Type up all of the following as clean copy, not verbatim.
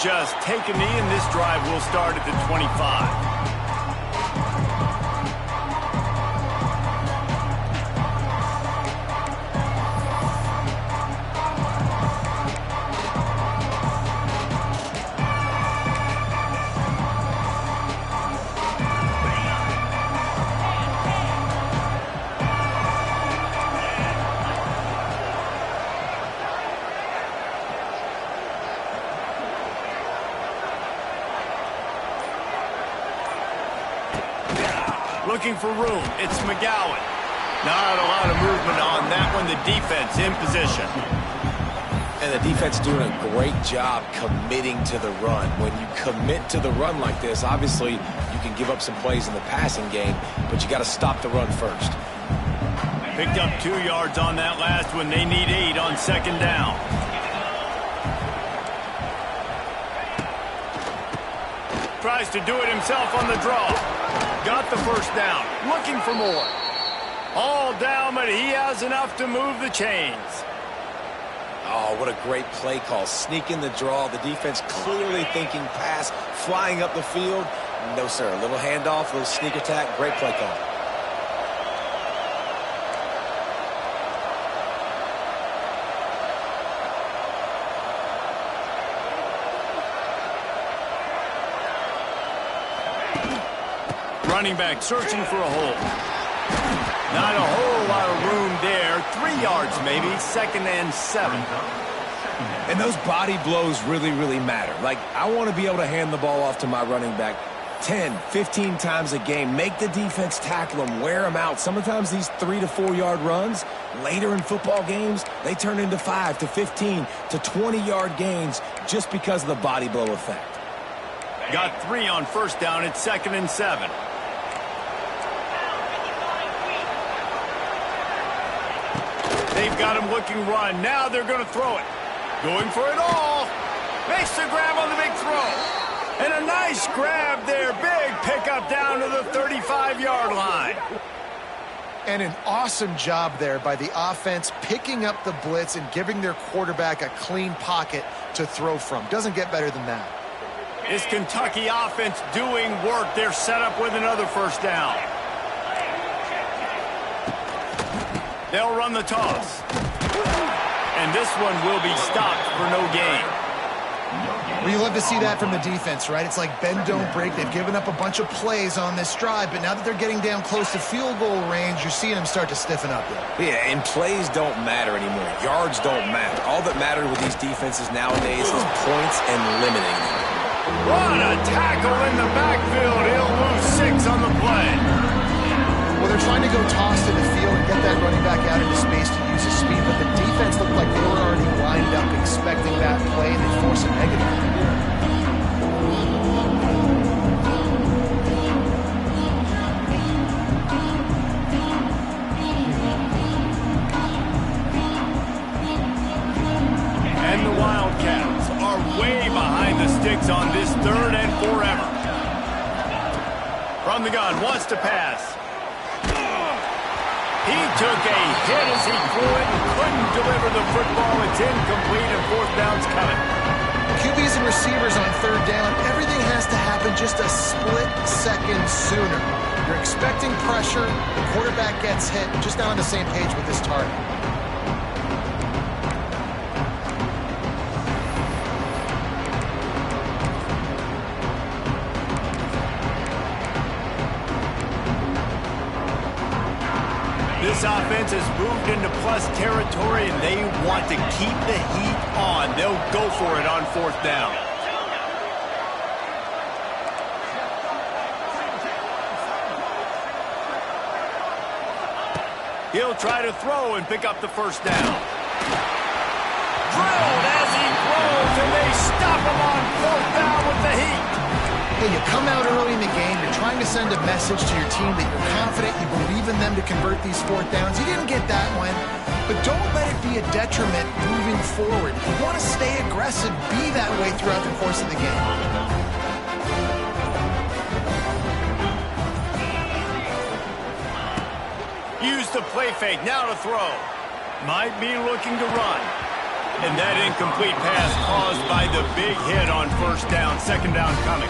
just take a knee, and this drive will start at the 25. Looking for room. It's McGowan. Not a lot of movement on that one. The defense in position. And the defense doing a great job committing to the run. When you commit to the run like this, obviously you can give up some plays in the passing game, but you got to stop the run first. Picked up 2 yards on that last one. They need 8 on second down. Tries to do it himself on the draw. Got the first down. Looking for more. All down, but he has enough to move the chains. Oh, what a great play call. Sneak in the draw. The defense clearly thinking pass, flying up the field. No, sir. A little handoff, a little sneak attack. Great play call. Running back searching for a hole. Not a whole lot of room there. 3 yards maybe. 2nd and 7. And those body blows really, really matter. Like, I want to be able to hand the ball off to my running back 10, 15 times a game. Make the defense tackle them, wear them out. Sometimes these 3 to 4 yard runs, later in football games, they turn into 5 to 15 to 20 yard gains just because of the body blow effect. Got 3 on first down. It's 2nd and 7. They've got him looking run. Now they're going to throw it. Going for it all. Makes the grab on the big throw. And a nice grab there. Big pickup down to the 35-yard line. And an awesome job there by the offense picking up the blitz and giving their quarterback a clean pocket to throw from. Doesn't get better than that. This Kentucky offense doing work. They're set up with another first down. They'll run the toss. And this one will be stopped for no gain. Well, you love to see that from the defense, right? It's like bend, don't break. They've given up a bunch of plays on this drive, but now that they're getting down close to field goal range, you're seeing them start to stiffen up there. Yeah, and plays don't matter anymore. Yards don't matter. All that matters with these defenses nowadays is points and limiting them. What a tackle in the backfield. He'll lose 6 on the play. Well, they're trying to go toss to the field and get that running back out into space to use his speed, but the defense looked like they were already lined up expecting that play, and they force a negative. And the Wildcats are way behind the sticks on this 3rd and forever. From the gun, wants to pass. He took a hit as he threw it and couldn't deliver the football. It's incomplete and 4th down's coming. QBs and receivers on 3rd down, everything has to happen just a split second sooner. You're expecting pressure, the quarterback gets hit, just not on the same page with this target. This offense has moved into plus territory, and they want to keep the heat on. They'll go for it on 4th down. He'll try to throw and pick up the first down. Drilled as he throws, and they stop him on 4th down with the heat. Hey, you come out early in the game, you're trying to send a message to your team that you're confident, you believe in them to convert these 4th downs. You didn't get that one, but don't let it be a detriment moving forward. If you want to stay aggressive, be that way throughout the course of the game. Use the play fake, now to throw. Might be looking to run. And that incomplete pass caused by the big hit on first down, second down coming.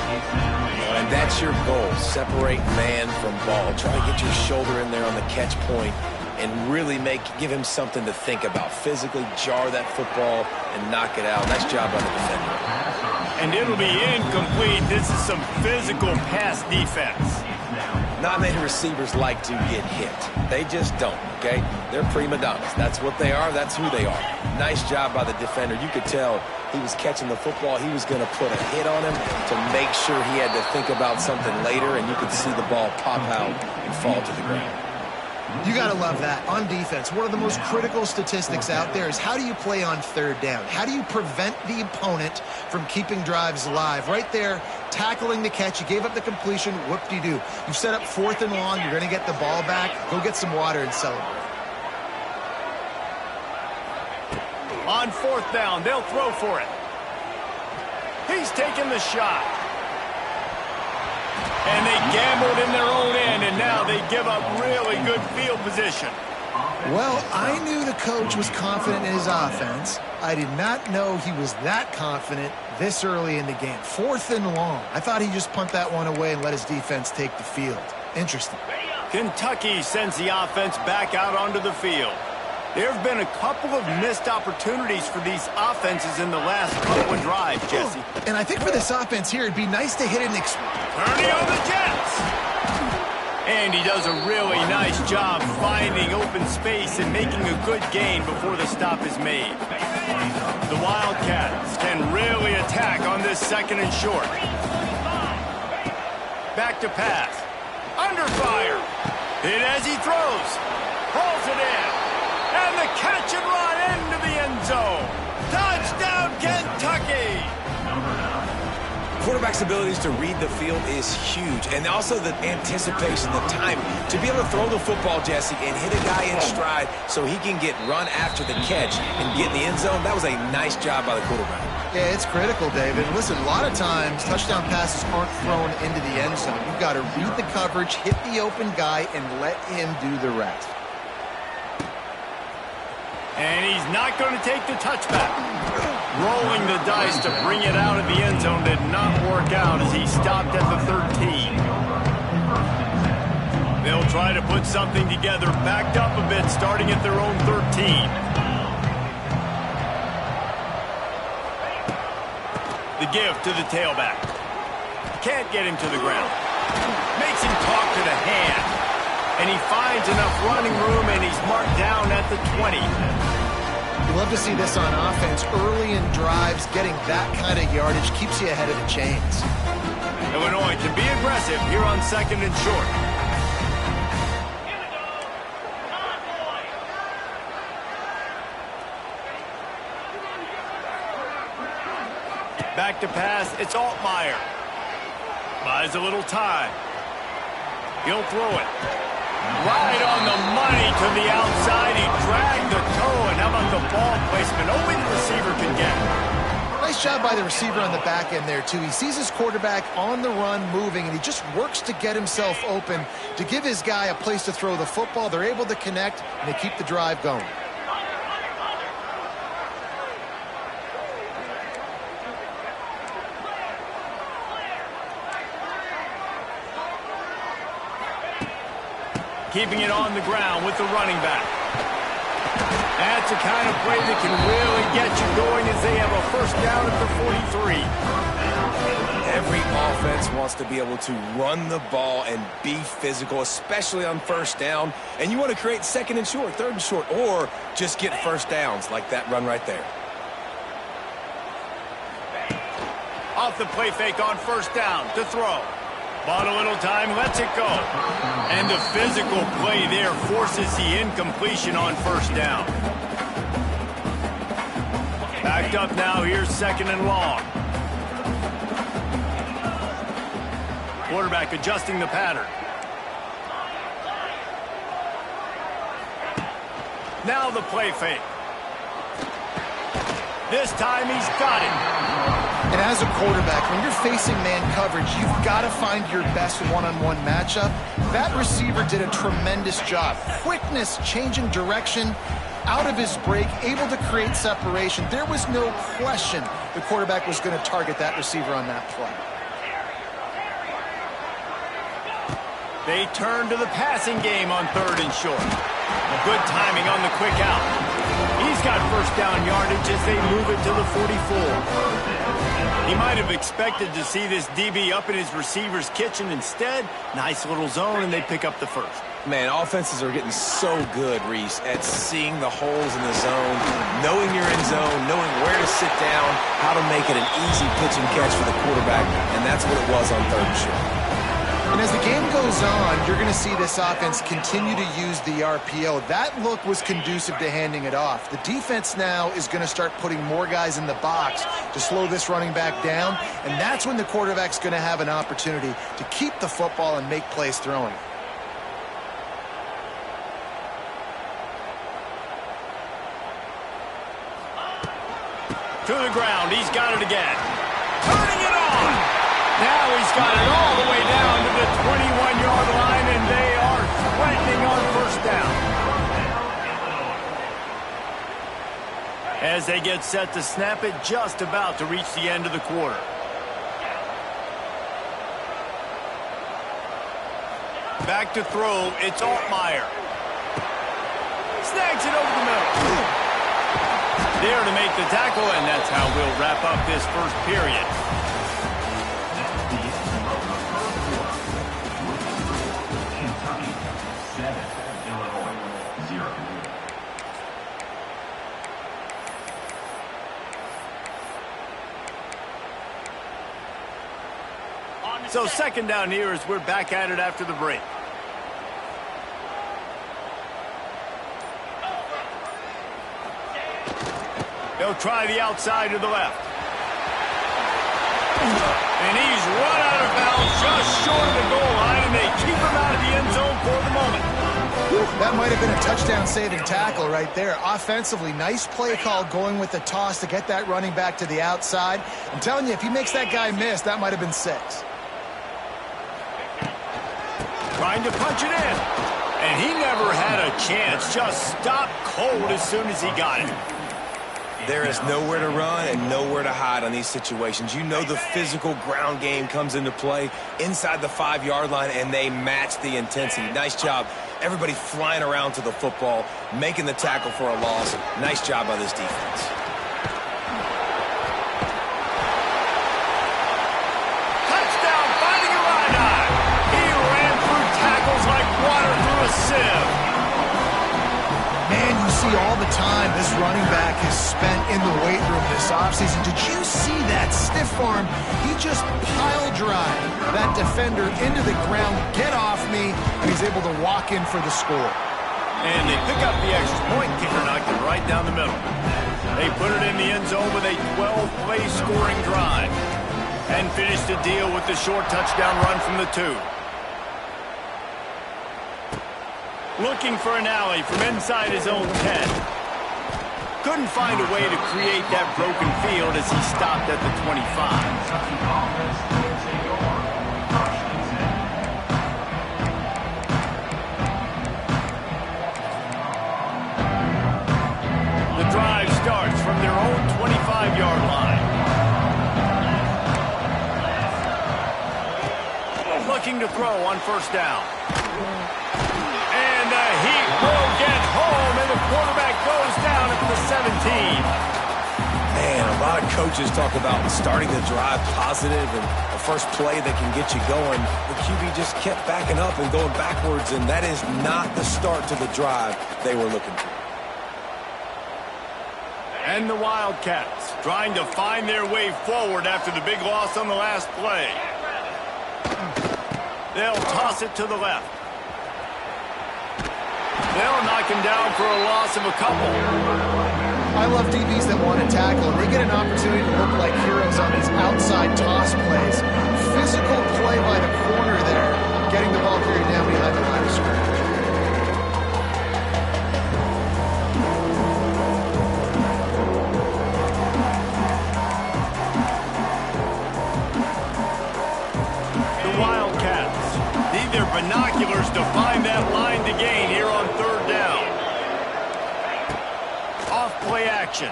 And that's your goal, separate man from ball. Try to get your shoulder in there on the catch point and really give him something to think about. Physically jar that football and knock it out. Nice job by the defender. And it'll be incomplete. This is some physical pass defense. Not many receivers like to get hit. They just don't, okay? They're prima donnas. That's what they are. That's who they are. Nice job by the defender. You could tell he was catching the football. He was going to put a hit on him to make sure he had to think about something later, and you could see the ball pop out and fall to the ground. You got to love that. On defense, one of the most critical statistics out there is how do you play on third down? How do you prevent the opponent from keeping drives alive? Right there, tackling the catch. You gave up the completion. Whoop-de-doo. You've set up 4th and long. You're going to get the ball back. Go get some water and celebrate. On 4th down, they'll throw for it. He's taking the shot. And they gambled in their own end, and now they give up really good field position. Well, I knew the coach was confident in his offense. I did not know he was that confident this early in the game. 4th and long. I thought he'd just punt that one away and let his defense take the field. Interesting. Kentucky sends the offense back out onto the field. There have been a couple of missed opportunities for these offenses in the last couple of drives, Jesse. And I think for this offense here, it'd be nice to hit an Turning on the Jets. And he does a really nice job finding open space and making a good gain before the stop is made. The Wildcats can really attack on this 2nd and short. Back to pass. Under fire. Hit as he throws. Pulls it in. And the catch and run into the end zone. Touchdown, Kentucky! Quarterback's abilities to read the field is huge, and also the anticipation, the time to be able to throw the football, Jesse, and hit a guy in stride so he can get run after the catch and get in the end zone. That was a nice job by the quarterback. Yeah, it's critical, David. Listen, a lot of times touchdown passes aren't thrown into the end zone. You've got to read the coverage, hit the open guy, and let him do the rest. And he's not going to take the touchback. Rolling the dice to bring it out of the end zone did not work out as he stopped at the 13. They'll try to put something together, backed up a bit, starting at their own 13. The give to the tailback. Can't get him to the ground. Makes him talk to the hand. And he finds enough running room, and he's marked down at the 20. You love to see this on offense. Early in drives, getting that kind of yardage keeps you ahead of the chains. Illinois can be aggressive here on 2nd and short. Back to pass, it's Altmaier. Buys a little time. He'll throw it. Right on the money to the outside. He dragged the toe, and how about the ball placement? Only the receiver can get it. Nice job by the receiver on the back end there, too. He sees his quarterback on the run moving, and he just works to get himself open to give his guy a place to throw the football. They're able to connect, and they keep the drive going. Keeping it on the ground with the running back. That's the kind of play that can really get you going as they have a first down at the 43. Every offense wants to be able to run the ball and be physical, especially on first down. And you want to create 2nd and short, 3rd and short, or just get first downs like that run right there. Off the play fake on first down to throw. Bought a little time, lets it go. And the physical play there forces the incompletion on first down. Backed up now, here's 2nd and long. Quarterback adjusting the pattern. Now the play fake. This time he's got it. And as a quarterback, when you're facing man coverage, you've got to find your best one-on-one matchup. That receiver did a tremendous job. Quickness, changing direction. out of his break, able to create separation. There was no question the quarterback was going to target that receiver on that play. They turn to the passing game on 3rd and short. Good timing on the quick out. He's got first down yardage as they move it to the 44. He might have expected to see this DB up in his receiver's kitchen. Instead, nice little zone, and they pick up the first. Man, offenses are getting so good, Reese, at seeing the holes in the zone, knowing you're in zone, knowing where to sit down, how to make it an easy pitch and catch for the quarterback, and that's what it was on 3rd and short. And as the game goes on, you're going to see this offense continue to use the RPO. That look was conducive to handing it off. The defense now is going to start putting more guys in the box to slow this running back down, and that's when the quarterback's going to have an opportunity to keep the football and make plays throwing. To the ground, he's got it again. Turning it on! Now he's got it all the way down to the 21-yard line, and they are threatening on first down. As they get set to snap it, just about to reach the end of the quarter. Back to throw, it's Altmaier. Snags it over the middle. There to make the tackle, and that's how we'll wrap up this first period. So 2nd down here as we're back at it after the break. They'll try the outside to the left. And he's run out of bounds just short of the goal line, and they keep him out of the end zone for the moment. That might have been a touchdown-saving tackle right there. Offensively, nice play call going with the toss to get that running back to the outside. I'm telling you, if he makes that guy miss, that might have been 6. Trying to punch it in. And he never had a chance. Just stopped cold as soon as he got it. There is nowhere to run and nowhere to hide on these situations. You know the physical ground game comes into play inside the 5-yard line, and they match the intensity. Nice job. Everybody flying around to the football, making the tackle for a loss. Nice job by this defense. Touchdown, finding a ride. He ran through tackles like water through a sieve. Man, you see all the time this running back has spent in the weight room this offseason. Did you see that stiff arm? He just pile drive that defender into the ground, get off me, and he's able to walk in for the score. And they pick up the extra point. Kicker knocked it right down the middle. They put it in the end zone with a 12-play scoring drive and finish the deal with the short touchdown run from the 2. Looking for an alley from inside his own 10. Couldn't find a way to create that broken field as he stopped at the 25. The drive starts from their own 25-yard line. Looking to throw on first down. And the heat will get home, and the quarterback goes down at the 17. Man, a lot of coaches talk about starting the drive positive and the first play that can get you going. The QB just kept backing up and going backwards, and that is not the start to the drive they were looking for. And the Wildcats trying to find their way forward after the big loss on the last play. They'll toss it to the left. They'll knock him down for a loss of a couple. I love DBs that want to tackle, and they get an opportunity to look like heroes on these outside toss plays. Physical play by the corner there, getting the ball carried down behind the line of scrimmage. The Wildcats need their binoculars to find that line to gain here on 3rd down. play action.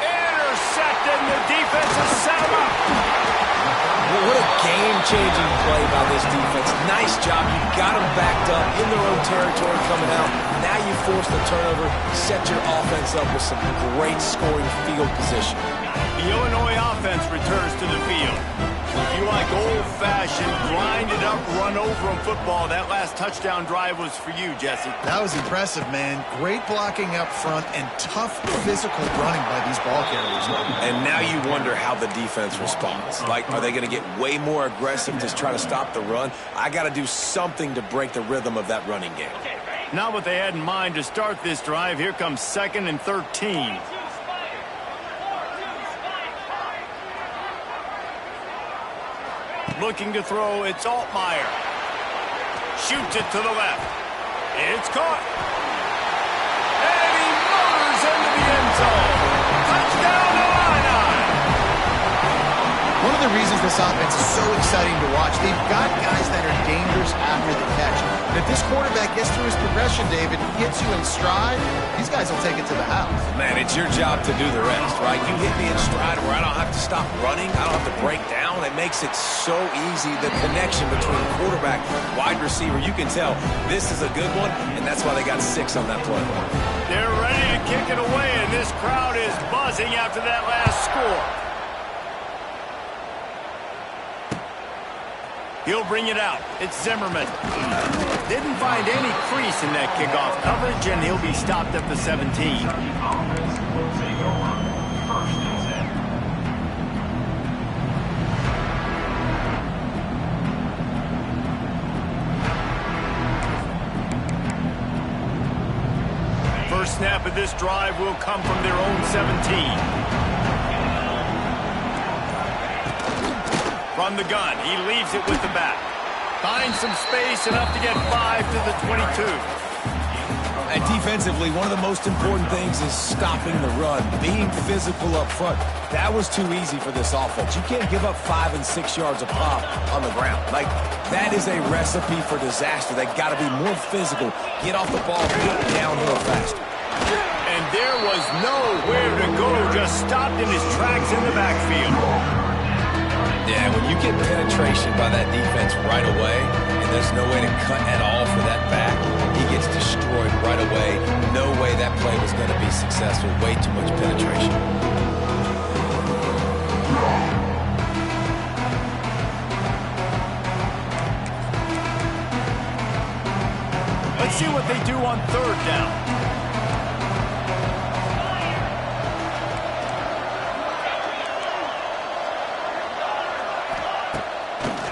Intercepted, and the defense has set him up. Well, what a game-changing play by this defense. Nice job. You got them backed up in their own territory coming out. Now you force the turnover, set your offense up with some great scoring field position. The Illinois offense returns to the field. If you like old-fashioned, grinded-up, run-over-'em football, that last touchdown drive was for you, Jesse. That was impressive, man. Great blocking up front and tough physical running by these ball carriers. And now you wonder how the defense responds. Like, are they going to get way more aggressive to try to stop the run? I got to do something to break the rhythm of that running game. Not what they had in mind to start this drive. Here comes 2nd and 13. Looking to throw, it's Altmaier. Shoots it to the left. It's caught. And he motors into the end zone. Touchdown, Illini! One of the reasons this offense is so exciting to watch, they've got guys that are dangerous after the catch. And if this quarterback gets through his progression, David, gets you in stride, these guys will take it to the house. Man, it's your job to do the rest, right? You hit me in stride where I don't have to stop running. I don't have to break down. It makes it so easy. The connection between quarterback, wide receiver, you can tell this is a good one, and that's why they got 6 on that play. They're ready to kick it away, and this crowd is buzzing after that last score. He'll bring it out. It's Zimmerman. Didn't find any crease in that kickoff coverage, and he'll be stopped at the 17. First snap of this drive will come from their own 17. From the gun, he leaves it with the back. Finds some space, enough to get 5 to the 22. And defensively, one of the most important things is stopping the run, being physical up front. That was too easy for this offense. You can't give up 5 and 6 yards a pop on the ground. Like, that is a recipe for disaster. They got to be more physical, get off the ball, get downhill fast. And there was nowhere to go, just stopped in his tracks in the backfield. Yeah, when you get penetration by that defense right away, and there's no way to cut at all for that back, he gets destroyed right away. No way that play was going to be successful. Way too much penetration. Let's see what they do on 3rd down.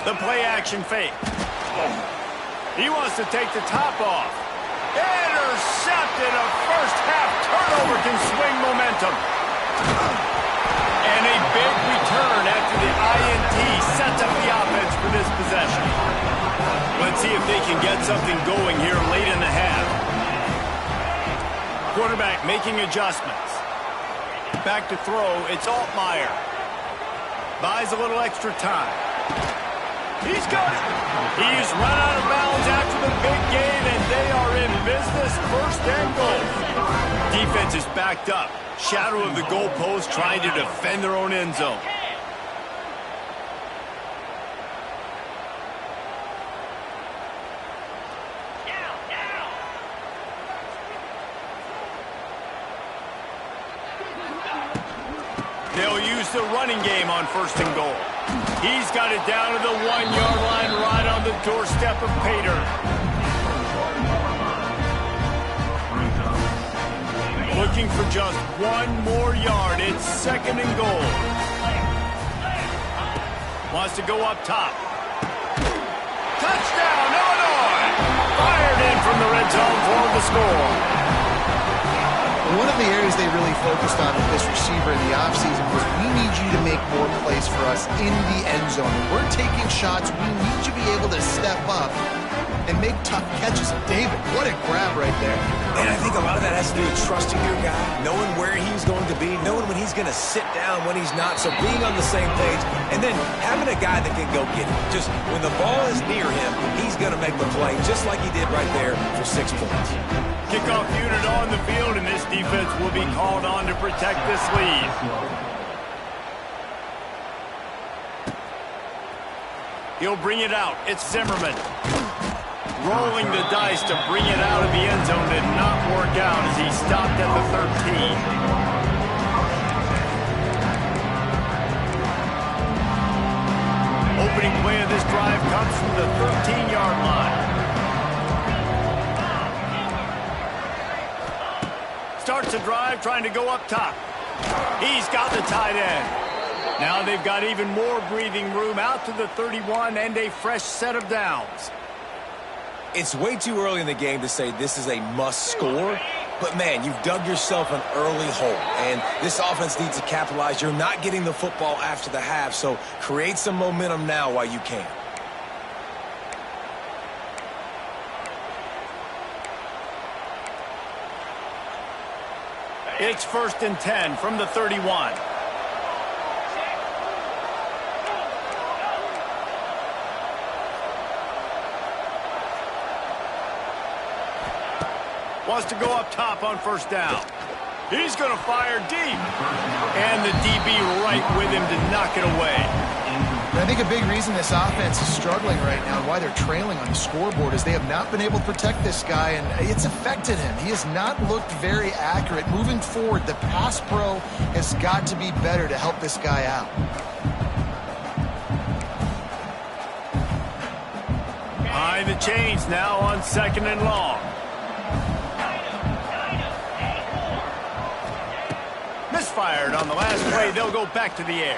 The play-action fake. He wants to take the top off. Intercepted. A first-half turnover can swing momentum. And a big return after the INT sets up the offense for this possession. Let's see if they can get something going here late in the half. Quarterback making adjustments. Back to throw. It's Altmaier. Buys a little extra time. He's got it. He's run out of bounds after the big gain, and they are in business. 1st and goal. Defense is backed up. Shadow of the goalpost, trying to defend their own end zone. They'll use the running game on 1st and goal. He's got it down to the 1-yard line, right on the doorstep of Pater. Looking for just 1 more yard. It's 2nd and goal. Wants to go up top. Touchdown, Illinois! Fired in from the red zone for the score. One of the areas they really focused on with this receiver in the offseason was, we need you to make more plays for us in the end zone. When we're taking shots, we need you to be able to step up and make tough catches. David, what a grab right there. And I think a lot of that has to do with trusting your guy, knowing where he's going to be, knowing when he's going to sit down, when he's not. So being on the same page, and then having a guy that can go get it. Just when the ball is near him, he's going to make the play, just like he did right there for 6 points. Kickoff unit on the field, and this defense will be called on to protect this lead. He'll bring it out. It's Zimmerman. Rolling the dice to bring it out of the end zone did not work out as he stopped at the 13. Opening play of this drive comes from the 13-yard line. Starts the drive trying to go up top. He's got the tight end. Now they've got even more breathing room out to the 31 and a fresh set of downs. It's way too early in the game to say this is a must score, but man, you've dug yourself an early hole, and this offense needs to capitalize. You're not getting the football after the half, so create some momentum now while you can. It's 1st and 10 from the 31. Wants to go up top on 1st down. He's going to fire deep. And the DB right with him to knock it away. And I think a big reason this offense is struggling right now and why they're trailing on the scoreboard is they have not been able to protect this guy, and it's affected him. He has not looked very accurate. Moving forward, the pass pro has got to be better to help this guy out. Behind the chains now on 2nd and long. Misfired on the last play. They'll go back to the air.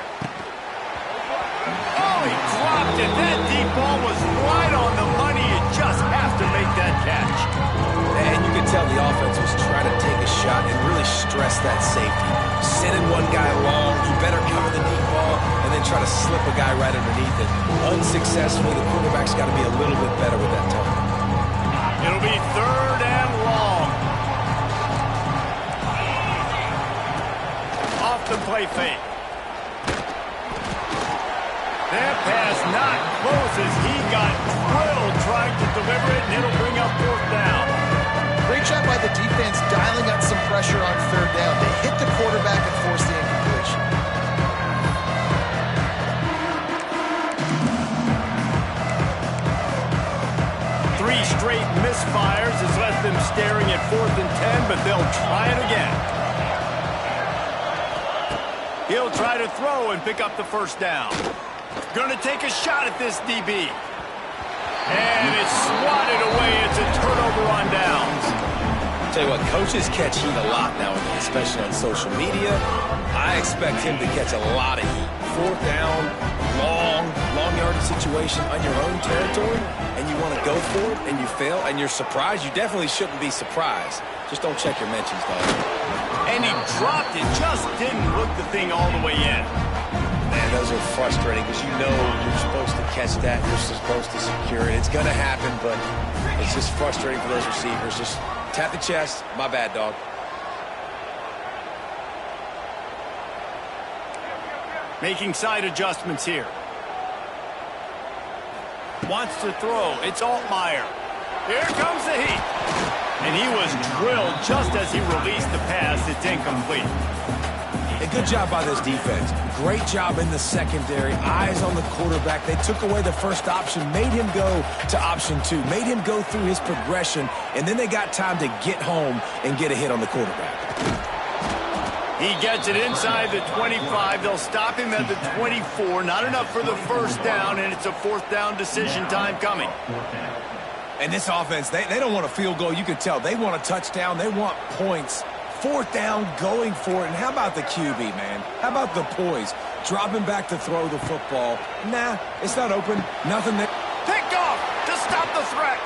Oh, he dropped it. That deep ball was right on the money. You just have to make that catch. And you can tell the offense was trying to take a shot and really stress that safety. Sending one guy long, he better cover the deep ball, and then try to slip a guy right underneath it. Unsuccessfully, the quarterback's got to be a little bit better with that target. It'll be 3rd and long. Off the play fake. That pass not close as he got drilled trying to deliver it, and it'll bring up 4th down. Great job by the defense dialing up some pressure on 3rd down. They hit the quarterback and forced the incompletion. Three straight misfires has left them staring at 4th and 10, but they'll try it again. He'll try to throw and pick up the 1st down. Going to take a shot at this DB. And it's swatted away. It's a turnover on downs. Tell you what, coaches catch heat a lot nowadays, especially on social media. I expect him to catch a lot of heat. 4th down, long yardage situation on your own territory, and you want to go for it, and you fail, and you're surprised. You definitely shouldn't be surprised. Just don't check your mentions, dog. And he dropped it. Just didn't hook the thing all the way in. Man, those are frustrating because you know you're supposed to catch that. You're supposed to secure it. It's going to happen, but it's just frustrating for those receivers. Just tap the chest. My bad, dog. Making side adjustments here. Wants to throw. It's Altmaier. Here comes the heat. And he was drilled just as he released the pass. It's incomplete. A good job by this defense. Great job in the secondary. Eyes on the quarterback. They took away the first option, made him go to option 2, made him go through his progression, and then they got time to get home and get a hit on the quarterback. He gets it inside the 25. They'll stop him at the 24. Not enough for the 1st down, and it's a 4th down decision time coming. And this offense, they don't want a field goal. You can tell. They want a touchdown. They want points. 4th down, going for it. And how about the QB, man? How about the poise? Dropping back to throw the football. Nah, it's not open. Nothing there. Picked off to stop the threat.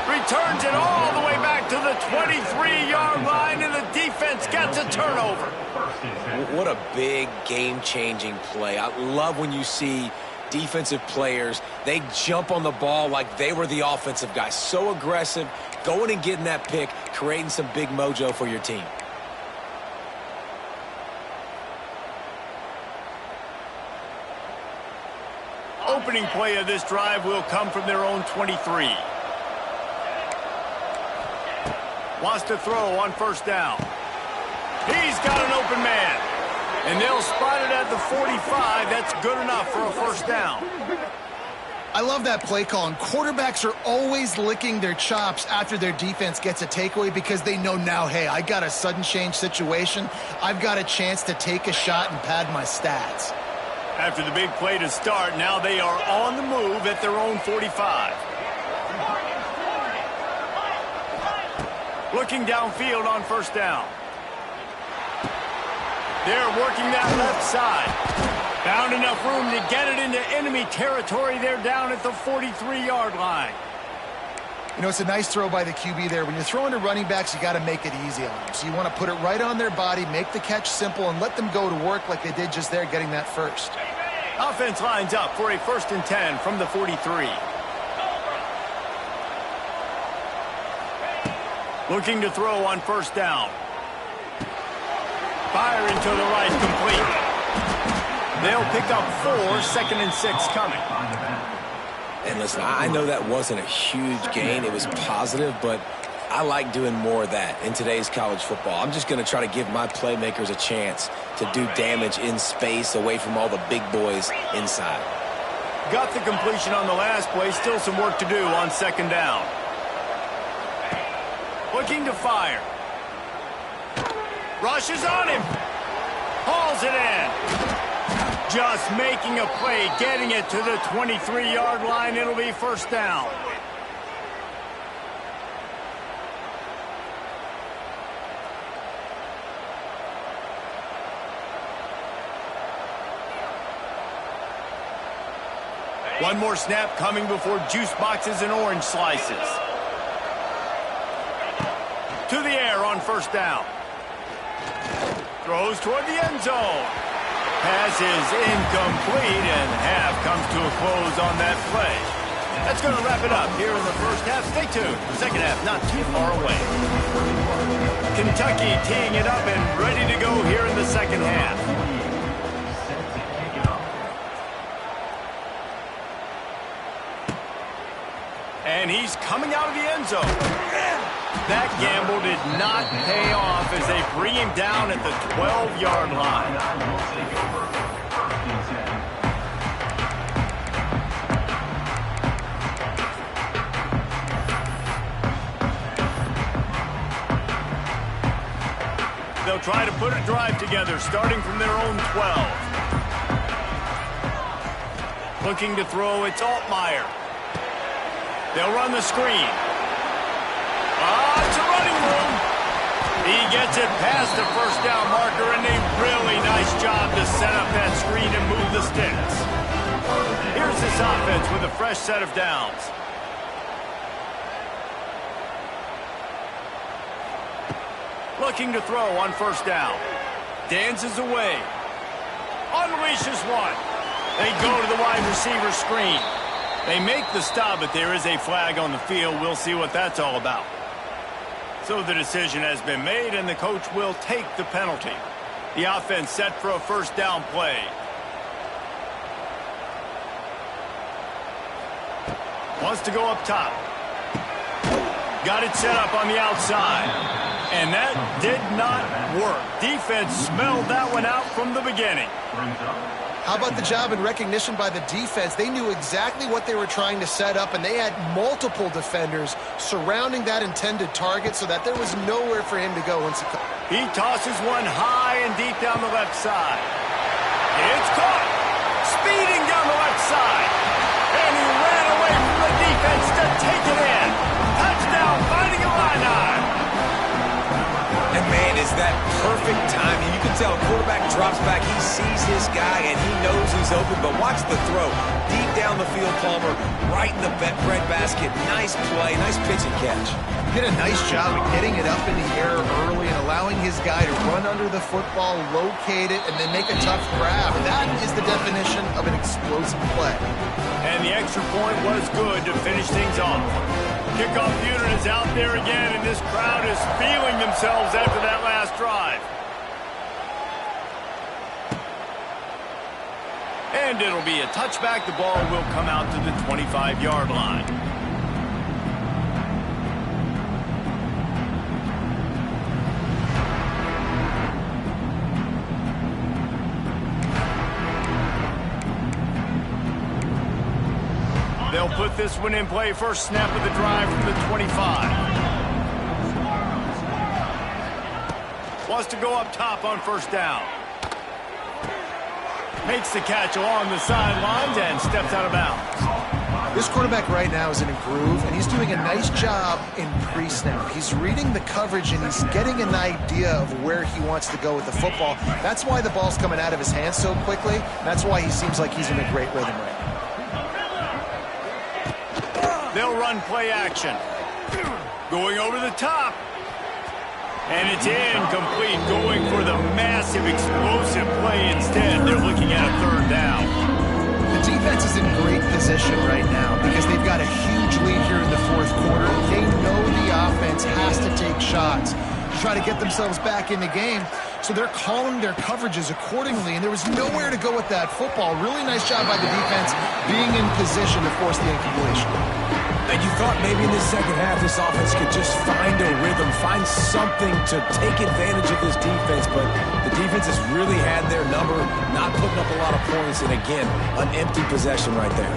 Returns it all the way back to the 23-yard line, and the defense gets a turnover. What a big game-changing play. I love when you see defensive players, they jump on the ball like they were the offensive guy. So aggressive, going and getting that pick, creating some big mojo for your team. opening play of this drive will come from their own 23. Wants to throw on first down. He's got an open man. And they'll spot it at the 45. That's good enough for a first down. I love that play call, and quarterbacks are always licking their chops after their defense gets a takeaway because they know now, hey, I got a sudden change situation. I've got a chance to take a shot and pad my stats. After the big play to start, now they are on the move at their own 45. Looking downfield on first down. They're working that left side. Found enough room to get it into enemy territory. They're down at the 43-yard line. You know, it's a nice throw by the QB there. When you're throwing to running backs, you got to make it easy on them. So you want to put it right on their body, make the catch simple, and let them go to work like they did just there, getting that first. Offense lines up for a 1st and 10 from the 43. Looking to throw on first down. Firing to the right, complete. They'll pick up 4, 2nd and 6 coming. And listen, I know that wasn't a huge gain. It was positive, but I like doing more of that in today's college football. I'm just going to try to give my playmakers a chance to do damage in space away from all the big boys inside. Got the completion on the last play. Still some work to do on 2nd down. Looking to fire. Rushes on him. Hauls it in. Just making a play, getting it to the 23-yard line. It'll be first down. One more snap coming before juice boxes and orange slices. To the air on first down. Throws toward the end zone. Pass is incomplete, and half comes to a close on that play. That's going to wrap it up here in the first half. Stay tuned. Second half not too far away. Kentucky teeing it up and ready to go here in the second half. And he's coming out of the end zone. That gamble did not pay off as they bring him down at the 12-yard line. They'll try to put a drive together, starting from their own 12. Looking to throw, it's Altmaier. They'll run the screen. It's a running room. He gets it past the first down marker, and a really nice job to set up that screen and move the sticks. Here's this offense with a fresh set of downs. Looking to throw on first down. Dances away. Unleashes one. They go to the wide receiver screen. They make the stop, but there is a flag on the field. We'll see what that's all about. So the decision has been made, and the coach will take the penalty. The offense set for a first down play. Wants to go up top. Got it set up on the outside. And that did not work. Defense smelled that one out from the beginning. How about the job and recognition by the defense? They knew exactly what they were trying to set up, and they had multiple defenders surrounding that intended target so that there was nowhere for him to go once he tosses one high and deep down the left side. It's caught. Speeding down the left side. And he ran away from the defense to take it in. Touchdown, finding a line. And man, is that perfect timing. You can tell a quarterback drops back. He sees his guy, and he knows he's open. But watch the throw. Deep down the field, Palmer, right in the bread basket. Nice play, nice pitch and catch. Did a nice job of getting it up in the air early and allowing his guy to run under the football, locate it, and then make a tough grab. That is the definition of an explosive play. And the extra point was good to finish things off. Kickoff unit is out there again, and this crowd is feeling themselves after that last drive. And it'll be a touchback. The ball will come out to the 25-yard line. They'll put this one in play. First snap of the drive from the 25. Wants to go up top on first down. Makes the catch along the sidelines and steps out of bounds. This quarterback right now is in a groove, and he's doing a nice job in pre-snap. He's reading the coverage, and he's getting an idea of where he wants to go with the football. That's why the ball's coming out of his hands so quickly. That's why he seems like he's in a great rhythm right now. They'll run play action. Going over the top. And it's incomplete, going for the massive, explosive play instead. They're looking at a third down. The defense is in great position right now because they've got a huge lead here in the fourth quarter. They know the offense has to take shots to try to get themselves back in the game. So they're calling their coverages accordingly, and there was nowhere to go with that football. Really nice job by the defense being in position to force the incompletion. And you thought maybe in the second half this offense could just find a rhythm, find something to take advantage of this defense, but the defense has really had their number, not putting up a lot of points, and again, an empty possession right there.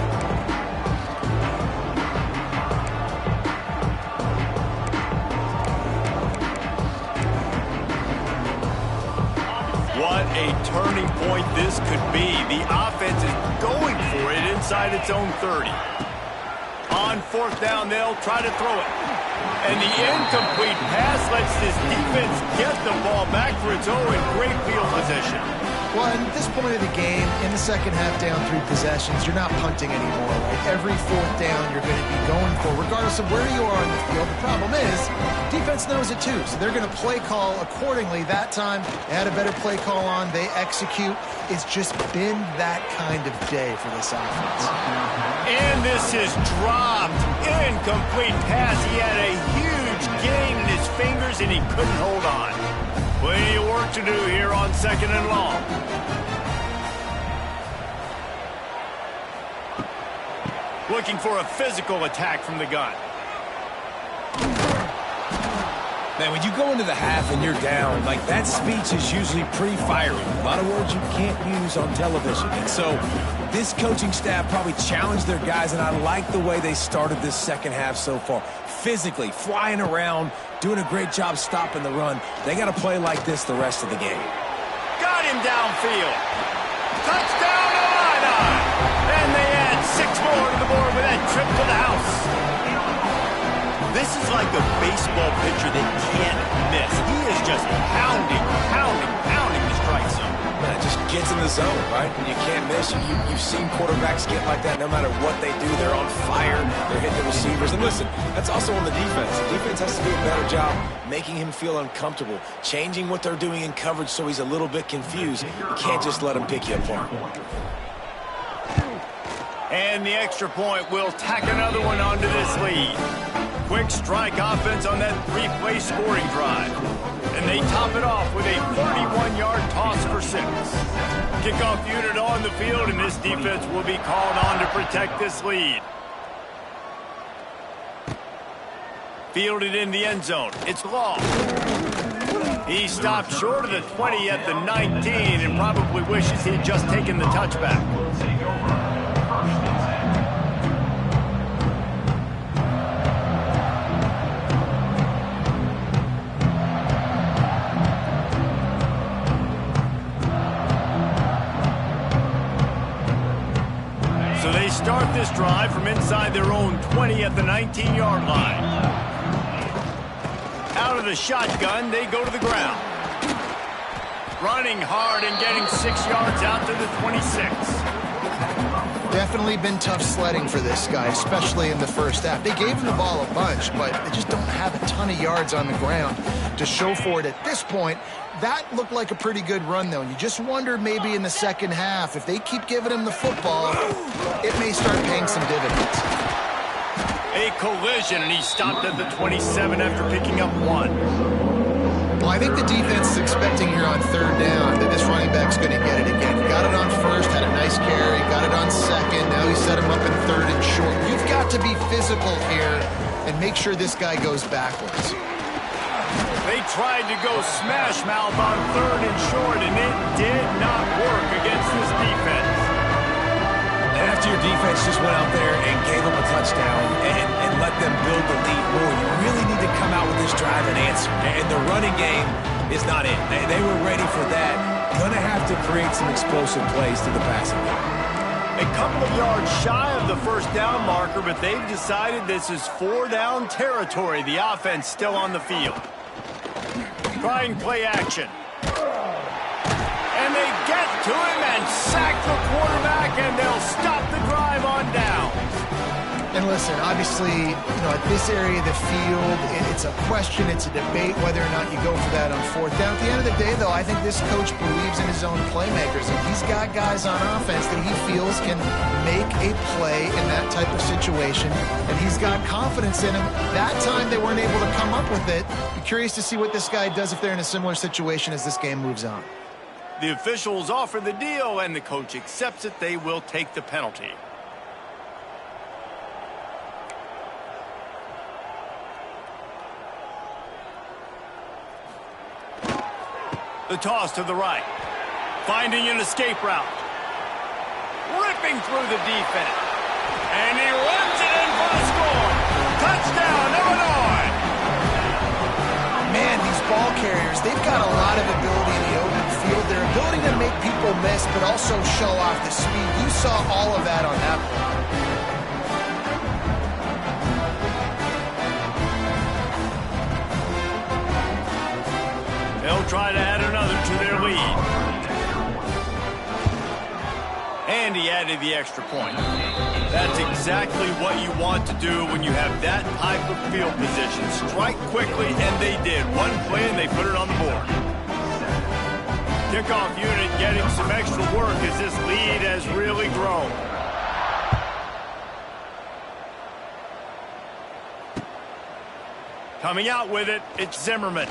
What a turning point this could be. The offense is going for it inside its own 30. On fourth down, they'll try to throw it. And the incomplete pass lets this defense get the ball back for its own in great field position. Well, at this point of the game, in the second half down 3 possessions, you're not punting anymore, right? Every fourth down you're going to be going for, regardless of where you are on the field. The problem is, defense knows it too, so they're going to play call accordingly. That time, they had a better play call on. They execute. It's just been that kind of day for this offense. And this is dropped. Incomplete pass. He had a huge gain in his fingers, and he couldn't hold on. Plenty of work to do here on second and long. Looking for a physical attack from the gun. Man, when you go into the half and you're down, like that speech is usually pretty fiery. A lot of words you can't use on television. And so this coaching staff probably challenged their guys, and I like the way they started this second half so far. Physically, flying around, doing a great job stopping the run. They got to play like this the rest of the game. Got him downfield. Touchdown, Illini! And they add 6 more to the board with that trip to the house. This is like a baseball pitcher that can't miss. He is just pounding the strike zone. Man, it just gets in the zone, right? When you can't miss, you've seen quarterbacks get like that no matter what they do. They're on fire. They're hitting the receivers. And listen, that's also on the defense. The defense has to do a better job making him feel uncomfortable, changing what they're doing in coverage so he's a little bit confused. You can't just let him pick you apart. And the extra point will tack another one onto this lead. Quick strike offense on that 3-play scoring drive. And they top it off with a 31-yard toss for 6. Kickoff unit on the field, and this defense will be called on to protect this lead. Fielded in the end zone. It's long. He stopped short of the 20 at the 19 and probably wishes he had just taken the touchback. So they start this drive from inside their own 20 at the 19-yard line. Out of the shotgun, they go to the ground. Running hard and getting 6 yards out to the 26. Definitely been tough sledding for this guy, especially in the first half. They gave him the ball a bunch, but they just don't have a ton of yards on the ground to show for it at this point. That looked like a pretty good run, though. You just wonder maybe in the second half, if they keep giving him the football, it may start paying some dividends. A collision, and he stopped at the 27 after picking up 1. Well, I think the defense is expecting here on third down that this running back's going to get it again. Got it on first, had a nice carry, got it on second. Now he set him up in third and short. You've got to be physical here and make sure this guy goes backwards. They tried to go smash mouth on third and short, and it did not work against this defense. And after your defense just went out there and gave them a touchdown and let them build the lead more, you really need to come out with this drive and answer. And the running game is not it. They were ready for that. Going to have to create some explosive plays to the passing game. A couple of yards shy of the first down marker, but they've decided this is 4-down territory. The offense still on the field. Trying play action. And they get to him and sack the quarterback, and they'll stop the drive on down. And listen, obviously, at this area of the field, it's a question, it's a debate whether or not you go for that on fourth down. At the end of the day, though, I think this coach believes in his own playmakers, and he's got guys on offense that he feels can make a play in that type of situation, and he's got confidence in him. That time they weren't able to come up with it. Be curious to see what this guy does if they're in a similar situation as this game moves on. The officials offer the deal, and the coach accepts it. They will take the penalty. The toss to the right. Finding an escape route. Ripping through the defense. And he runs it in for the score. Touchdown, Illinois! Man, these ball carriers, they've got a lot of ability in the open field. Their ability to make people miss, but also show off the speed. You saw all of that on that play. They'll try to add another to their lead. And he added the extra point. That's exactly what you want to do when you have that type of field position. Strike quickly, and they did. One play, and they put it on the board. Kickoff unit getting some extra work as this lead has really grown. Coming out with it, it's Zimmerman.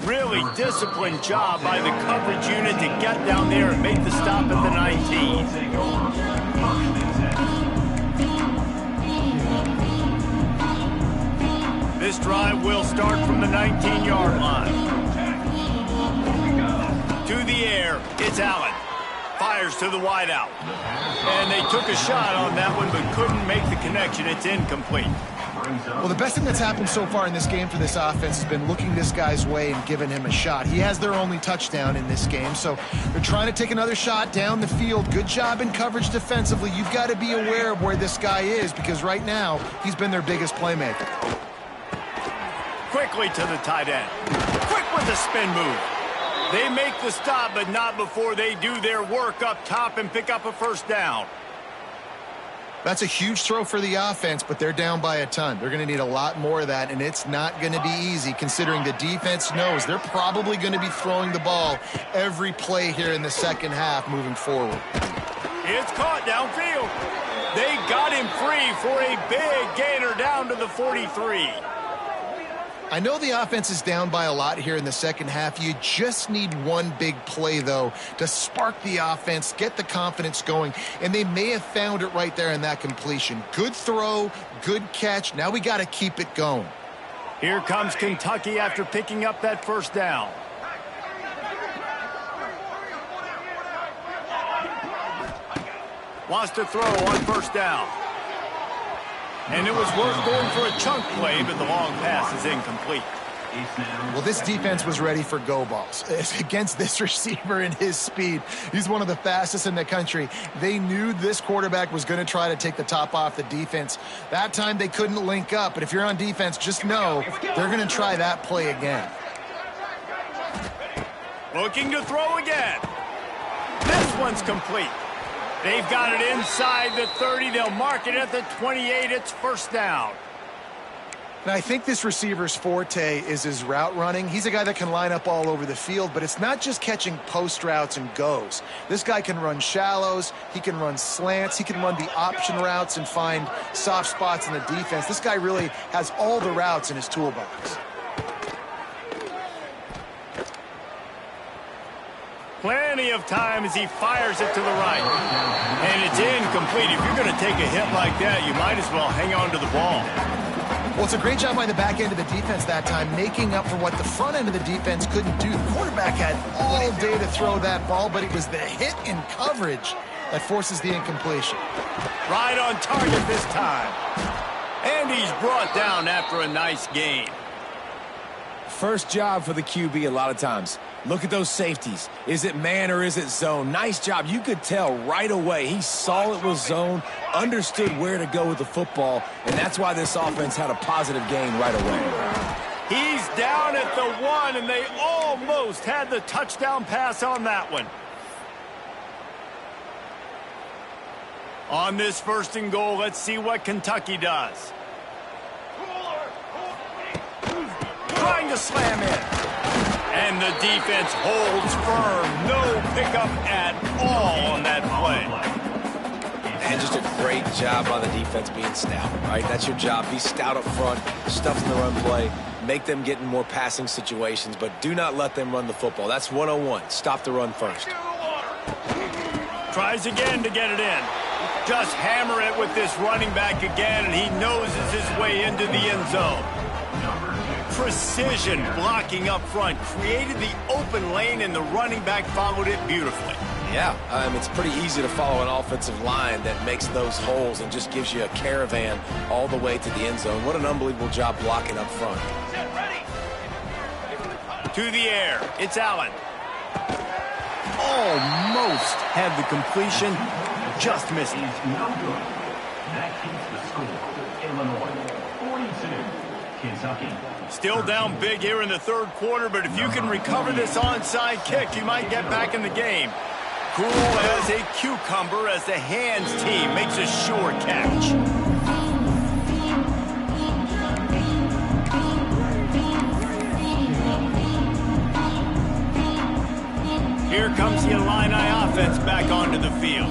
Really disciplined job by the coverage unit to get down there and make the stop at the 19. This drive will start from the 19-yard line. To the air, it's Allen. Fires to the wideout. And they took a shot on that one but couldn't make the connection. It's incomplete. Well, the best thing that's happened so far in this game for this offense has been looking this guy's way and giving him a shot. He has their only touchdown in this game, so they're trying to take another shot down the field. Good job in coverage defensively. You've got to be aware of where this guy is because right now he's been their biggest playmaker. Quickly to the tight end. Quick with the spin move. They make the stop, but not before they do their work up top and pick up a first down. That's a huge throw for the offense, but they're down by a ton. They're going to need a lot more of that, and it's not going to be easy considering the defense knows they're probably going to be throwing the ball every play here in the second half moving forward. It's caught downfield. They got him free for a big gainer down to the 43. I know the offense is down by a lot here in the second half. You just need one big play, though, to spark the offense, get the confidence going, and they may have found it right there in that completion. Good throw, good catch. Now we got to keep it going. Here comes Kentucky after picking up that first down. Wants to throw on first down. And it was worth going for a chunk play, but the long pass is incomplete. Well, this defense was ready for go balls. Against this receiver and his speed, he's one of the fastest in the country. They knew this quarterback was going to try to take the top off the defense. That time they couldn't link up, but if you're on defense, just know they're going to try that play again. Looking to throw again. This one's complete. They've got it inside the 30. They'll mark it at the 28. It's first down. And I think this receiver's forte is his route running. He's a guy that can line up all over the field, but it's not just catching post routes and goes. This guy can run shallows. He can run slants. He can run the option routes and find soft spots in the defense. This guy really has all the routes in his toolbox. Plenty of time as he fires it to the right. And it's incomplete. If you're going to take a hit like that, you might as well hang on to the ball. Well, it's a great job by the back end of the defense that time, making up for what the front end of the defense couldn't do. The quarterback had all day to throw that ball, but it was the hit in coverage that forces the incompletion. Right on target this time. And he's brought down after a nice gain. First job for the QB a lot of times. Look at those safeties. Is it man or is it zone? Nice job. You could tell right away. He saw it was zone, understood where to go with the football, and that's why this offense had a positive gain right away. He's down at the 1, and they almost had the touchdown pass on that one. On this 1st and goal, let's see what Kentucky does. Trying to slam in. And the defense holds firm. No pickup at all on that play. And just a great job by the defense being stout, right? That's your job. Be stout up front, stuff in the run play, make them get in more passing situations, but do not let them run the football. That's 101. Stop the run first. Tries again to get it in. Just hammer it with this running back again, and he noses his way into the end zone. Precision blocking up front, created the open lane, and the running back followed it beautifully. Yeah, it's pretty easy to follow an offensive line that makes those holes and just gives you a caravan all the way to the end zone. What an unbelievable job blocking up front. To the air, it's Allen. Almost had the completion, just missed it. No good. That keeps the score. Illinois 42, Kentucky. Still down big here in the 3rd quarter, but if you can recover this onside kick, you might get back in the game. Cool as a cucumber as the hands team makes a sure catch. Here comes the Illini offense back onto the field.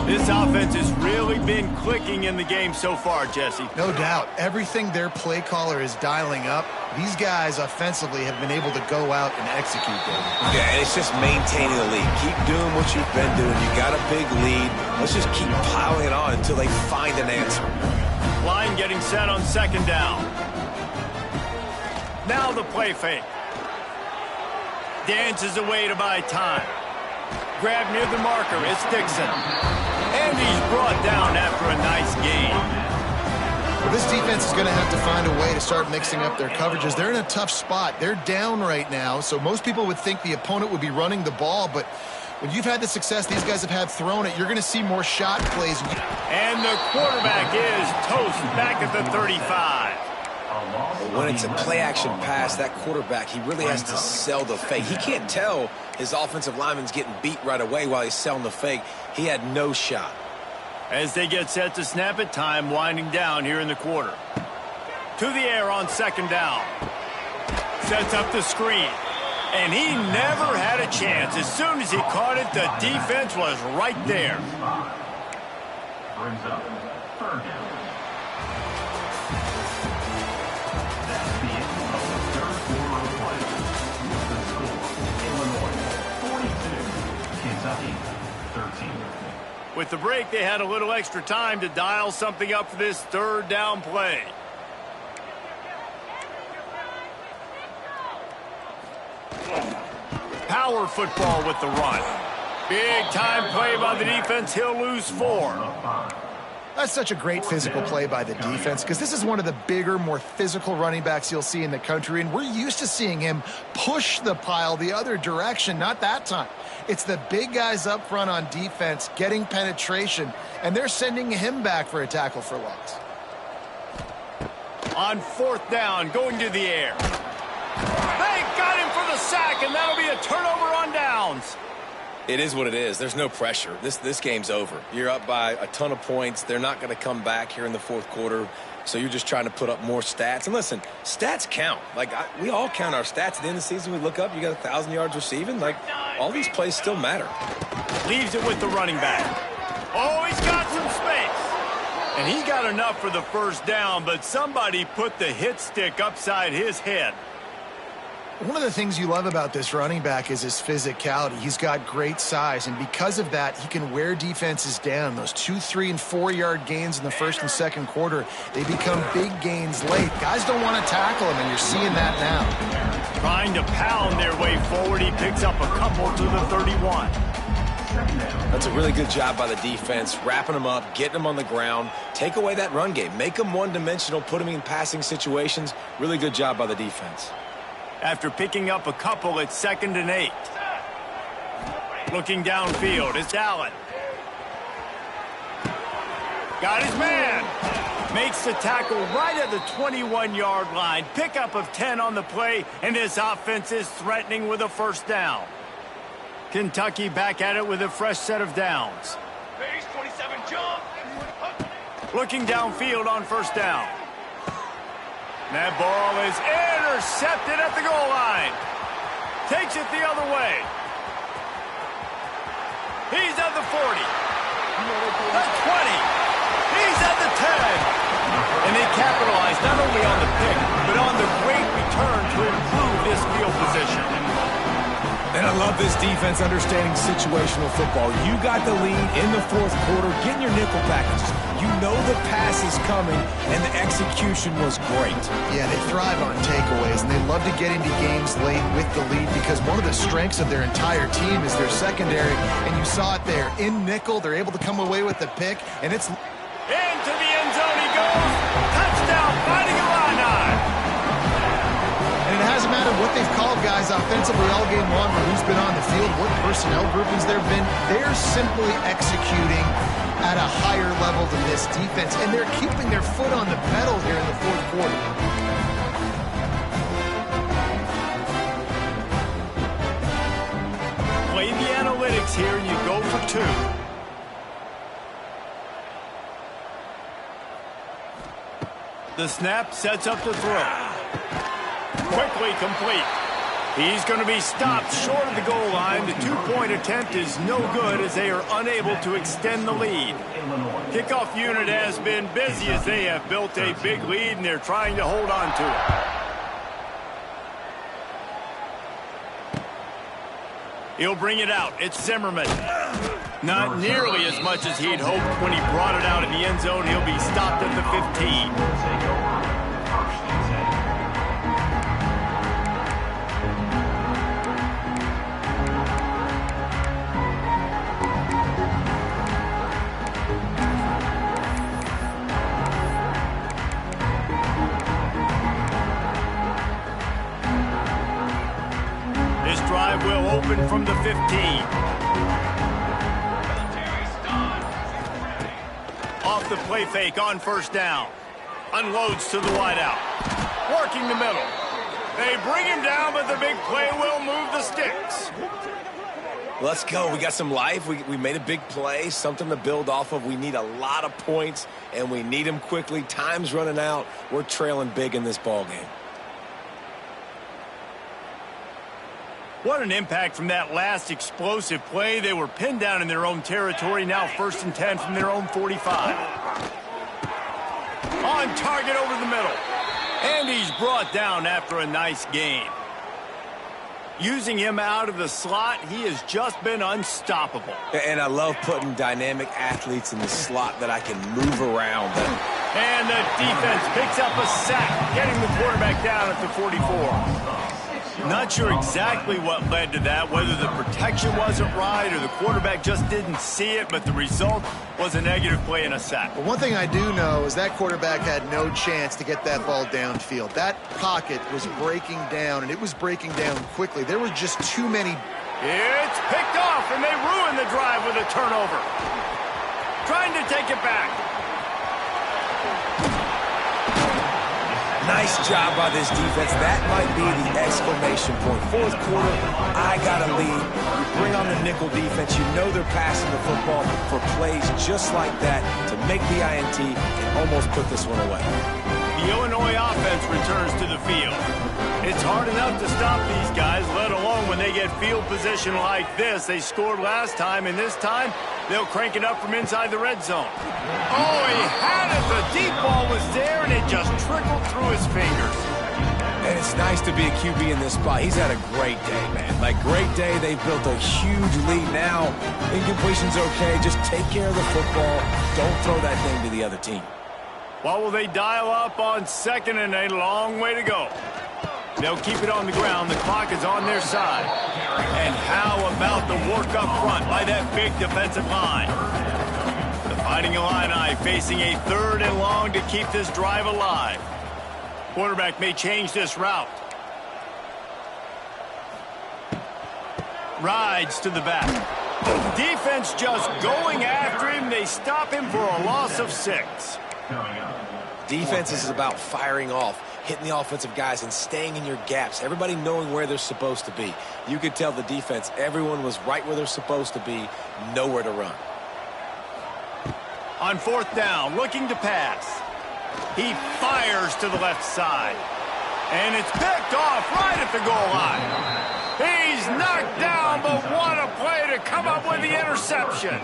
This offense has really been clicking in the game so far, Jesse. No doubt. Everything their play caller is dialing up, these guys offensively have been able to go out and execute them. Yeah, and it's just maintaining the lead. Keep doing what you've been doing. You got a big lead. Let's just keep piling it on until they find an answer. Line getting set on 2nd down. Now the play fake. Dances away to buy time. Grab near the marker. It's Dixon. And he's brought down after a nice gain. Well, this defense is going to have to find a way to start mixing up their coverages. They're in a tough spot. They're down right now, so most people would think the opponent would be running the ball, but when you've had the success these guys have had throwing it, you're going to see more shot plays. And the quarterback is toast back at the 35. When it's a play-action pass, that quarterback, he really has to sell the fake. He can't tell his offensive lineman's getting beat right away while he's selling the fake. He had no shot. As they get set to snap it, time winding down here in the quarter. To the air on 2nd down. Sets up the screen. And he never had a chance. As soon as he caught it, the defense was right there. Brings up 3rd down. With the break, they had a little extra time to dial something up for this 3rd down play. Power football with the run. Big time play by the defense. He'll lose 4. That's such a great physical play by the defense because this is one of the bigger, more physical running backs you'll see in the country, and we're used to seeing him push the pile the other direction. Not that time. It's the big guys up front on defense getting penetration, and they're sending him back for a tackle for loss. On 4th down, going to the air. They got him for the sack, and that'll be a turnover on downs. It is what it is. There's no pressure. This game's over. You're up by a ton of points. They're not going to come back here in the 4th quarter, so you're just trying to put up more stats. And listen, stats count. We all count our stats. At the end of the season, we look up, you got 1,000 yards receiving. All these plays still matter. Leaves it with the running back. Oh, he's got some space. And he got enough for the 1st down, but somebody put the hit stick upside his head. One of the things you love about this running back is his physicality. He's got great size, and because of that, he can wear defenses down. Those 2, 3, and 4-yard gains in the first and second quarter, they become big gains late. Guys don't want to tackle him, and you're seeing that now. Trying to pound their way forward, he picks up a couple to the 31. That's a really good job by the defense, wrapping them up, getting them on the ground, take away that run game, make them one-dimensional, put them in passing situations. Really good job by the defense. After picking up a couple, it's 2nd and 8. Looking downfield, it's Allen. Got his man. Makes the tackle right at the 21-yard line. Pickup of 10 on the play, and his offense is threatening with a first down. Kentucky back at it with a fresh set of downs. Base 27 jump. Looking downfield on first down. That ball is intercepted at the goal line. Takes it the other way. He's at the 40. The 20. He's at the 10. And they capitalize not only on the pick, but on the great return to improve this field position. And I love this defense understanding situational football. You got the lead in the fourth quarter, getting your nickel packages. You know the pass is coming, and the execution was great. Yeah, they thrive on takeaways, and they love to get into games late with the lead because one of the strengths of their entire team is their secondary, and you saw it there. In nickel, they're able to come away with the pick, and it's... Into the end zone he goes. Touchdown, fighting Illini. And it hasn't mattered what they've called guys offensively all game long or who's been on the field, what personnel groupings there have been. They're simply executing at a higher level than this defense, and they're keeping their foot on the pedal here in the fourth quarter. Play the analytics here, and you go for 2. The snap sets up the throw. Quickly complete. He's going to be stopped short of the goal line. The 2-point attempt is no good as they are unable to extend the lead. Kickoff unit has been busy as they have built a big lead and they're trying to hold on to it. He'll bring it out. It's Zimmerman. Not nearly as much as he'd hoped when he brought it out in the end zone. He'll be stopped at the 15. Drive will open from the 15. Off the play fake on first down. Unloads to the wideout. Working the middle. They bring him down, but the big play will move the sticks. Let's go. We got some life. We made a big play, something to build off of. We need a lot of points, and we need them quickly. Time's running out. We're trailing big in this ball game. What an impact from that last explosive play. They were pinned down in their own territory. Now 1st and 10 from their own 45. On target over the middle. And he's brought down after a nice gain. Using him out of the slot, he has just been unstoppable. And I love putting dynamic athletes in the slot that I can move around. And the defense picks up a sack, getting the quarterback down at the 44. Not sure exactly what led to that, whether the protection wasn't right or the quarterback just didn't see it, but the result was a negative play and a sack. But one thing I do know is that quarterback had no chance to get that ball downfield. That pocket was breaking down, and it was breaking down quickly. There were just too many. It's picked off, and they ruin the drive with a turnover. Trying to take it back. Nice job by this defense. That might be the exclamation point. Fourth quarter, I got a lead. You bring on the nickel defense. You know they're passing the football for plays just like that to make the INT and almost put this one away. The Illinois offense returns to the field. It's hard enough to stop these guys, let alone when they get field position like this. They scored last time, and this time they'll crank it up from inside the red zone. Oh, he had it. The deep ball was there, and it just trickled through his fingers. And it's nice to be a QB in this spot. He's had a great day, man. Like, great day. They've built a huge lead now. Incompletion's okay. Just take care of the football. Don't throw that thing to the other team. What will they dial up on 2nd and a long way to go? They'll keep it on the ground. The clock is on their side. And how about the work up front by that big defensive line? The Fighting Illini facing a 3rd and long to keep this drive alive. Quarterback may change this route. Rides to the back. Defense just going after him. They stop him for a loss of 6. Defense is about firing off, hitting the offensive guys and staying in your gaps. Everybody knowing where they're supposed to be. You could tell the defense, everyone was right where they're supposed to be, nowhere to run. On 4th down, looking to pass. He fires to the left side. And it's picked off right at the goal line. He's knocked down, but what a play to come up with the interception.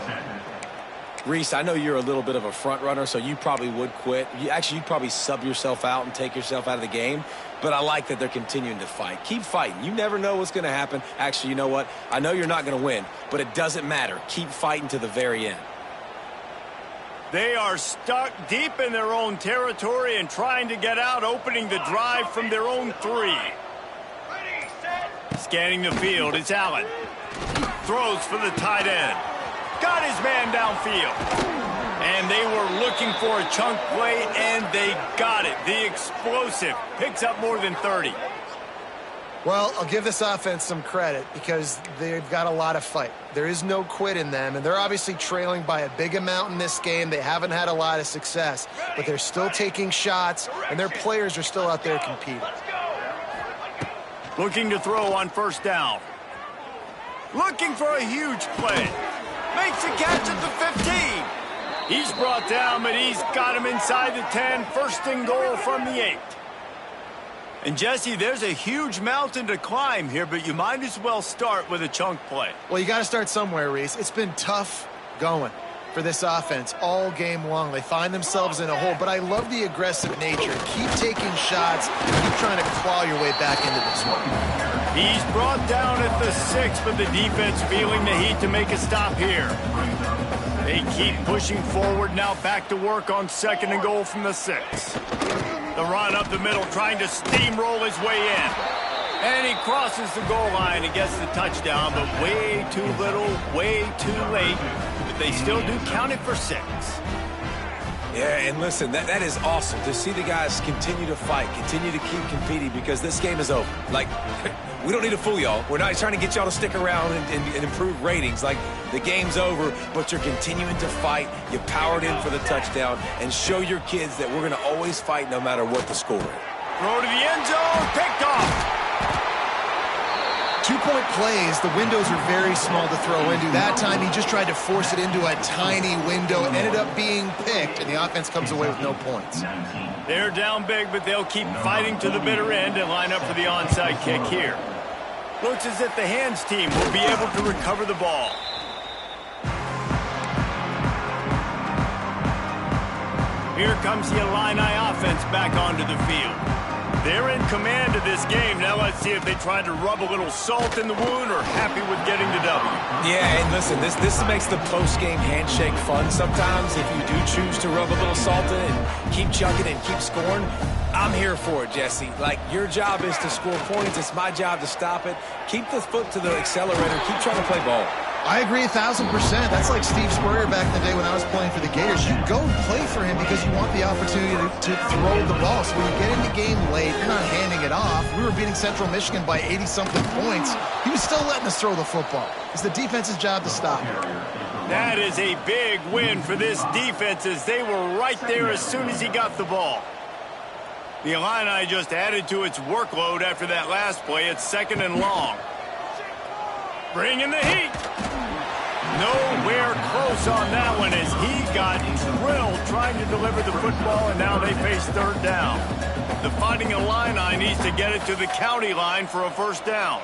Reese, I know you're a little bit of a front runner, so you probably would quit. You'd probably sub yourself out and take yourself out of the game. But I like that they're continuing to fight. Keep fighting. You never know what's going to happen. Actually, you know what? I know you're not going to win, but it doesn't matter. Keep fighting to the very end. They are stuck deep in their own territory and trying to get out, opening the drive from their own 3. Scanning the field, it's Allen. Throws for the tight end. Got his man downfield. And they were looking for a chunk play, and they got it. The explosive picks up more than 30. Well, I'll give this offense some credit because they've got a lot of fight. There is no quit in them, and they're obviously trailing by a big amount in this game. They haven't had a lot of success, but they're still taking shots, and their players are still out there competing. Looking to throw on 1st down. Looking for a huge play. Makes a catch at the 15. He's brought down, but he's got him inside the 10. 1st and goal from the 8. And, Jesse, there's a huge mountain to climb here, but you might as well start with a chunk play. Well, you got to start somewhere, Reese. It's been tough going for this offense all game long. They find themselves in a hole, but I love the aggressive nature. Keep taking shots. Keep trying to claw your way back into this one. He's brought down at the 6, but the defense feeling the heat to make a stop here. They keep pushing forward, now back to work on 2nd and goal from the 6. The run up the middle, trying to steamroll his way in. And he crosses the goal line and gets the touchdown, but way too little, way too late. But they still do count it for 6. Yeah, and listen, that is awesome to see the guys continue to fight, continue to keep competing, because this game is over. Like, we don't need to fool y'all. We're not trying to get y'all to stick around and improve ratings. Like, the game's over, but you're continuing to fight. You powered in for the touchdown, and show your kids that we're going to always fight no matter what the score is. Throw to the end zone, picked off. 2-point plays, the windows are very small to throw into. That time, he just tried to force it into a tiny window. It ended up being picked, and the offense comes away with no points. They're down big, but they'll keep fighting to the bitter end and line up for the onside kick here. Looks as if the hands team will be able to recover the ball. Here comes the Illini offense back onto the field. They're in command of this game. Now let's see if they try to rub a little salt in the wound or happy with getting the W. Yeah, and listen, this makes the post-game handshake fun sometimes. If you do choose to rub a little salt in and keep chugging and keep scoring, I'm here for it, Jesse. Like, your job is to score points. It's my job to stop it. Keep the foot to the accelerator. Keep trying to play ball. I agree 1,000%. That's like Steve Spurrier back in the day when I was playing for the Gators. You go play for him because you want the opportunity to throw the ball. So when you get in the game late, you're not handing it off. We were beating Central Michigan by 80-something points. He was still letting us throw the football. It's the defense's job to stop it. That is a big win for this defense, as they were right there as soon as he got the ball. The Illini just added to its workload after that last play. It's 2nd and long. Bringing the heat. Nowhere close on that one, as he got drilled trying to deliver the football, and now they face 3rd down. The Fighting Illini needs to get it to the county line for a 1st down.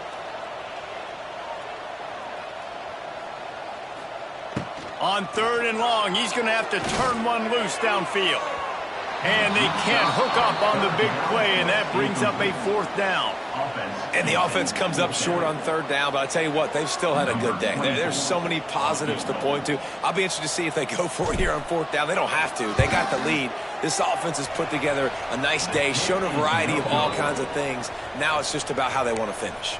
On 3rd and long, he's going to have to turn one loose downfield. And they can't hook up on the big play, and that brings up a 4th down. And the offense comes up short on 3rd down, but I tell you what, they've still had a good day. There's so many positives to point to. I'll be interested to see if they go for it here on 4th down. They don't have to. They got the lead. This offense has put together a nice day, shown a variety of all kinds of things. Now it's just about how they want to finish.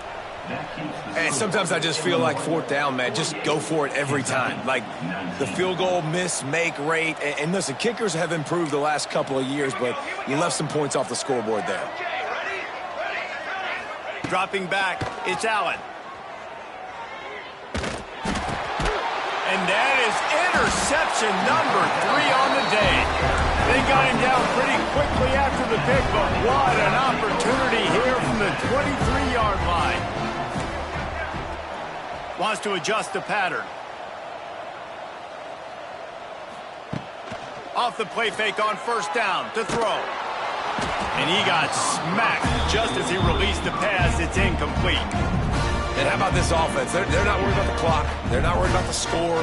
And sometimes I just feel like 4th down, man, just go for it every time. Like the field goal miss-make rate. And listen, kickers have improved the last couple of years, but you left some points off the scoreboard there. Dropping back, it's Allen. And that is interception number 3 on the day. They got him down pretty quickly after the pick, but what an opportunity here from the 23-yard line. Wants to adjust the pattern. Off the play fake on 1st down to throw. And he got smacked just as he released the pass. It's incomplete. And how about this offense? They're not worried about the clock. They're not worried about the score.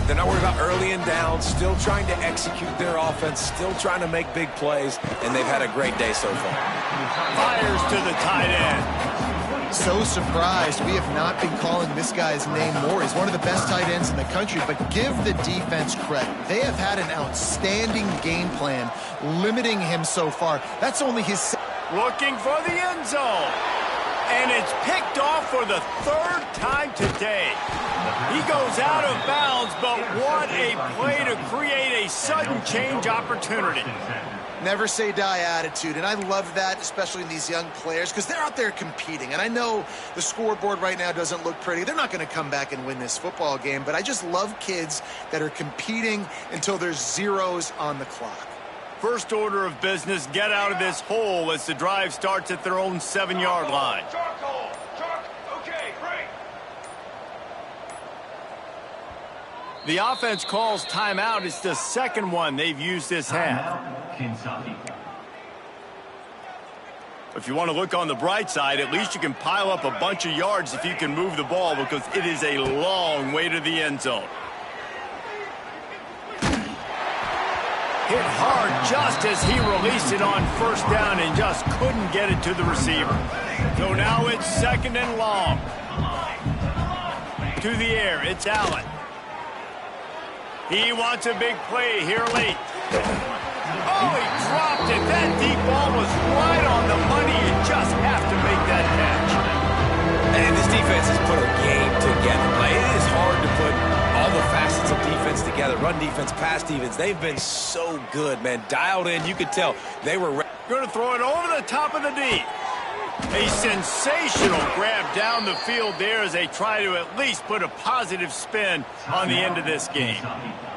They're not worried about early and down. Still trying to execute their offense. Still trying to make big plays. And they've had a great day so far. Fires to the tight end. So surprised we have not been calling this guy's name more. He's one of the best tight ends in the country, but give the defense credit. They have had an outstanding game plan limiting him so far. That's only his... Looking for the end zone. And it's picked off for the 3rd time today. He goes out of bounds, but what a play to create a sudden change opportunity. Never say die attitude, and I love that, especially in these young players, because they're out there competing. And I know the scoreboard right now doesn't look pretty. They're not going to come back and win this football game, but I just love kids that are competing until there's zeros on the clock. First order of business, get out of this hole as the drive starts at their own 7-yard line. Okay, break. The offense calls timeout. It's the 2nd one they've used this half. If you want to look on the bright side, at least you can pile up a bunch of yards if you can move the ball, because it is a long way to the end zone. Hit hard just as he released it on 1st down and just couldn't get it to the receiver. So now it's 2nd and long. To the air, it's Allen. He wants a big play here late. Oh, he dropped it. That deep ball was right on the money. You just have to make that catch. And this defense has put a game together. Like, it is hard to put all the facets of defense together. Run defense, pass defense. They've been so good, man. Dialed in. You could tell they were going to throw it over the top of the D. A sensational grab down the field there as they try to at least put a positive spin on the end of this game.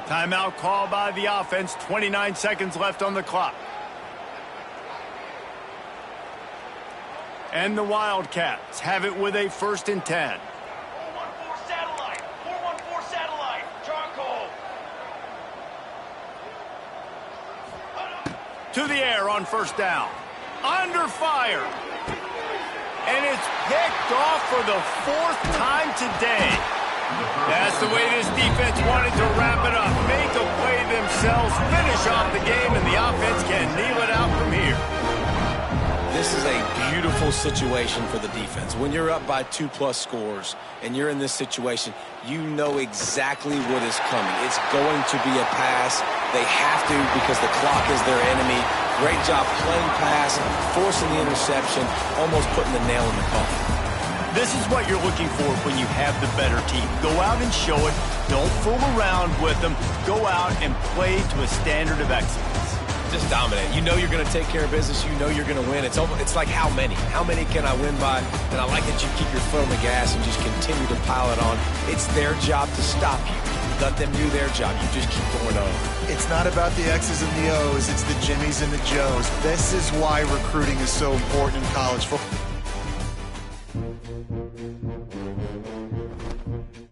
Timeout called by the offense. 29 seconds left on the clock. And the Wildcats have it with a 1st and 10. 414 satellite. 414 satellite. Charcoal. To the air on 1st down. Under fire. And it's picked off for the 4th time today. That's the way this defense wanted to wrap it up. Make a play themselves, finish off the game, and the offense can kneel it out from here. This is a beautiful situation for the defense. When you're up by 2+ scores and you're in this situation, you know exactly what is coming. It's going to be a pass. They have to, because the clock is their enemy. Great job playing pass, forcing the interception, almost putting the nail in the coffin. This is what you're looking for when you have the better team. Go out and show it. Don't fool around with them. Go out and play to a standard of excellence. Just dominate. You know you're going to take care of business. You know you're going to win. It's like how many? How many can I win by? And I like that you keep your foot on the gas and just continue to pile it on. It's their job to stop you. Let them do their job. You just keep going on. It's not about the X's and the O's. It's the Jimmies and the Joes. This is why recruiting is so important in college football.